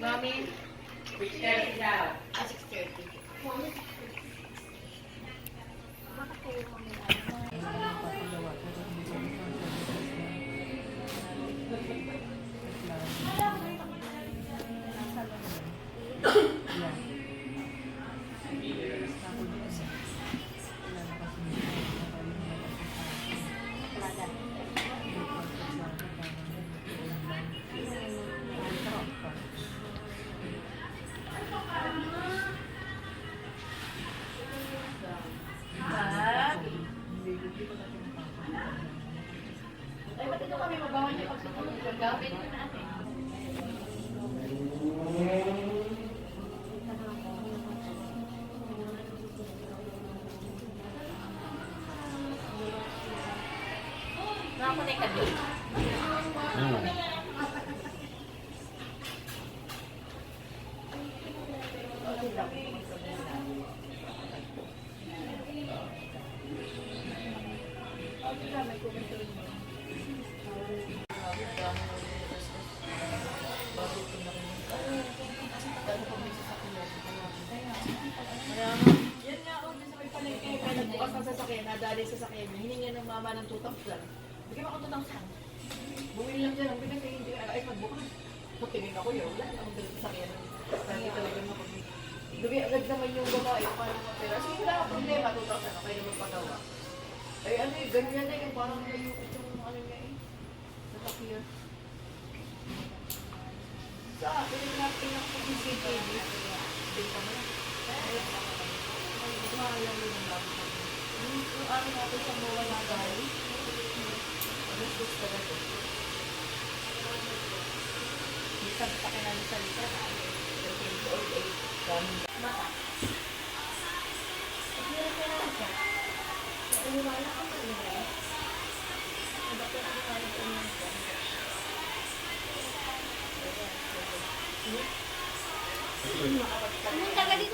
Mami? 6:30 daw. 6:30. Ay, ba't ito kami mabawal niyo pag tutulog? Gagawin ko natin. Nakakunay ka doon. Nagbukas ng sasakyan, nadali sa sasakyan niya, hininga ng mama ng 2,000. Bigyan ako 2,000. Bumili lang dyan, ang bigas ay hindi, ay magbukas. Tingin ako yun, wala akong dali sa sasakyan. Lagi talaga ako. Gabi agad naman yung babae, paano mapera. Sige, wala akong problema, 2,000, okay na magpagawa. Ay ano eh, ganyan na yung parang nayukot yung ano niya eh. Natakir. Sa akin, natin ang CCTV. Hindi ka mo na. Mahal lang yun ang bago ko. Yung ano natin sa mga nagay. Alas-gus ka na ito. Isang pakinali sa lita. 13 mata. At meron ka na siya. Umiwala ka pa rin. Bakit ang kaya ko naman siya? Anong taga dito?